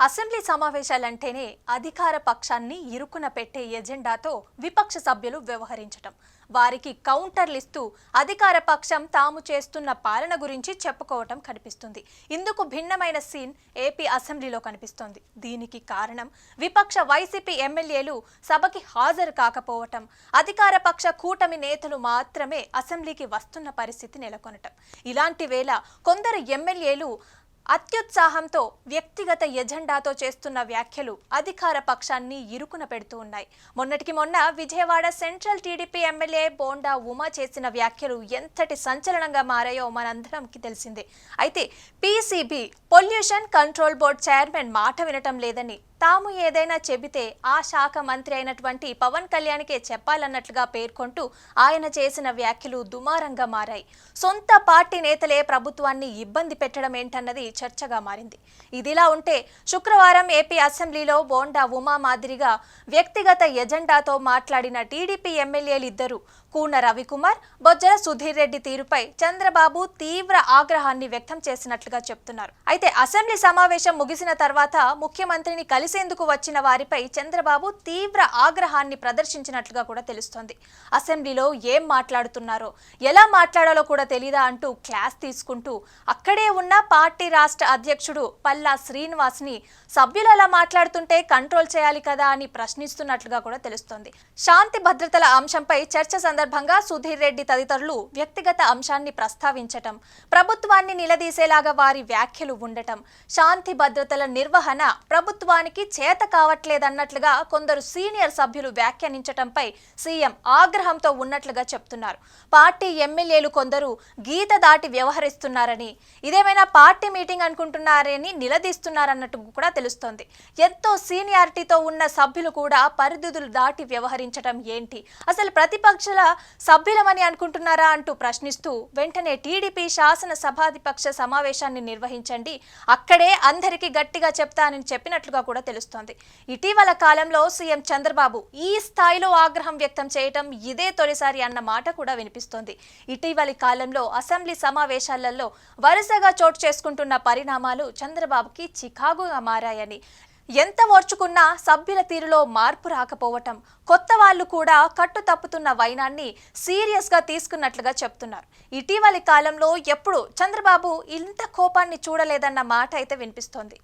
Assembly సమావేశాలంటేనే అధికార పక్షాన్ని ఇరుకున పెట్టే ఎజెండాతో విపక్ష సభ్యులు వ్యవహరించటం, వారికి కౌంటర్లిస్తూ అధికార పక్షం తాము చేస్తున్న పాలన గురించి చెప్పుకోవటం కనిపిస్తుంది. ఇందుకు భిన్నమైన సీన్ ఏపీ అసెంబ్లీలో కనిపిస్తోంది. దీనికి కారణం విపక్ష వైసీపీ ఎమ్మెల్యేలు సభకి హాజరు కాకపోవటం, అధికార పక్ష కూటమి నేతలు మాత్రమే అసెంబ్లీకి వస్తున్న పరిస్థితి నెలకొనటం. ఇలాంటి వేళ కొందరు ఎమ్మెల్యేలు అత్యుత్సాహంతో వ్యక్తిగత ఎజెండాతో చేస్తున్న వ్యాఖ్యలు అధికార పక్షాన్ని ఇరుకున పెడుతూ ఉన్నాయి. మొన్నటికి మొన్న Vijayawada central TDP MLA bonda Uma చేసిన వ్యాఖ్యలు ఎంతటి సంచలనంగా మారాయో మనందరికీ తెలిసిందే. అయితే PCB pollution control board chairman మాట వినటం లేదని, తాము ఏదైనా చెబితే ఆ శాఖ మంత్రి అయినటువంటి పవన్ కళ్యాణ్కే చెప్పాలన్నట్లుగా పేర్కొంటూ ఆయన చేసిన వ్యాఖ్యలు దుమారంగా మారాయి. సొంత పార్టీ నేతలే ప్రభుత్వాన్ని ఇబ్బంది పెట్టడం ఏంటన్నది చర్చగా మారింది. ఇదిలా ఉంటే శుక్రవారం ఏపీ అసెంబ్లీలో బోండా ఉమా మాదిరిగా వ్యక్తిగత ఎజెండాతో మాట్లాడిన టీడీపీ ఎమ్మెల్యేలిద్దరూ కూన రవికుమార్, బొజ్జల సుధీర్ రెడ్డి తీరుపై చంద్రబాబు తీవ్ర ఆగ్రహాన్ని వ్యక్తం చేసినట్లుగా చెప్తున్నారు. అయితే అసెంబ్లీ సమావేశం ముగిసిన తర్వాత ముఖ్యమంత్రిని కలిసేందుకు వచ్చిన వారిపై చంద్రబాబు తీవ్ర ఆగ్రహాన్ని ప్రదర్శించినట్లుగా కూడా తెలుస్తోంది. అసెంబ్లీలో ఏం మాట్లాడుతున్నారో, ఎలా మాట్లాడాలో కూడా తెలీదా అంటూ క్లాస్ తీసుకుంటూ అక్కడే ఉన్న పార్టీ రాష్ట్ర అధ్యక్షుడు పల్లా శ్రీనివాస్ ని సభ్యులు అలా మాట్లాడుతుంటే కంట్రోల్ చేయాలి కదా అని ప్రశ్నిస్తున్నట్లుగా కూడా తెలుస్తోంది. శాంతి భద్రతల అంశంపై చర్చ సందర్భంగా సుధీర్ రెడ్డి తదితరులు వ్యక్తిగత అంశాన్ని ప్రస్తావించటం, ప్రభుత్వాన్ని నిలదీసేలాగా వారి వ్యాఖ్యలు ఉండటం, శాంతి భద్రతల నిర్వహణ ప్రభుత్వానికి చేత కావట్లేదన్నట్లుగా కొందరు సీనియర్ సభ్యులు వ్యాఖ్యానించటంపై సీఎం ఆగ్రహంతో ఉన్నట్లుగా చెప్తున్నారు. పార్టీ ఎమ్మెల్యేలు కొందరు గీత దాటి వ్యవహరిస్తున్నారని, ఇదేమైనా పార్టీ మీటింగ్ అనుకుంటున్నారని నిలదీస్తున్నారన్నట్టు కూడా తెలుస్తోంది. ఎంతో సీనియారిటీతో ఉన్న సభ్యులు కూడా పరిధులు దాటి వ్యవహరించటం ఏంటి, అసలు ప్రతిపక్షాల సభ్యులమని అనుకుంటున్నారా అంటూ ప్రశ్నిస్తూ వెంటనే టీడీపీ శాసన సభాధిపక్ష సమావేశాన్ని నిర్వహించండి, అక్కడే అందరికీ గట్టిగా చెప్తానని చెప్పినట్లుగా కూడా తెలుస్తోంది. ఇటీవల కాలంలో సీఎం చంద్రబాబు ఈ స్థాయిలో ఆగ్రహం వ్యక్తం చేయటం ఇదే తొలిసారి అన్న మాట కూడా వినిపిస్తోంది. ఇటీవలి కాలంలో అసెంబ్లీ సమావేశాలలో వరుసగా చోటు చేసుకుంటున్న పరిణామాలు చంద్రబాబుకి చికాకుగా మారాయని, ఎంత ఓర్చుకున్నా సభ్యుల తీరులో మార్పు రాకపోవటం, కొత్త వాళ్ళు కూడా కట్టు తప్పుతున్న వైనాన్ని సీరియస్ గా తీసుకున్నట్లుగా చెప్తున్నారు. ఇటీవలి కాలంలో ఎప్పుడు చంద్రబాబు ఇంత కోపాన్ని చూడలేదన్న మాట అయితే వినిపిస్తోంది.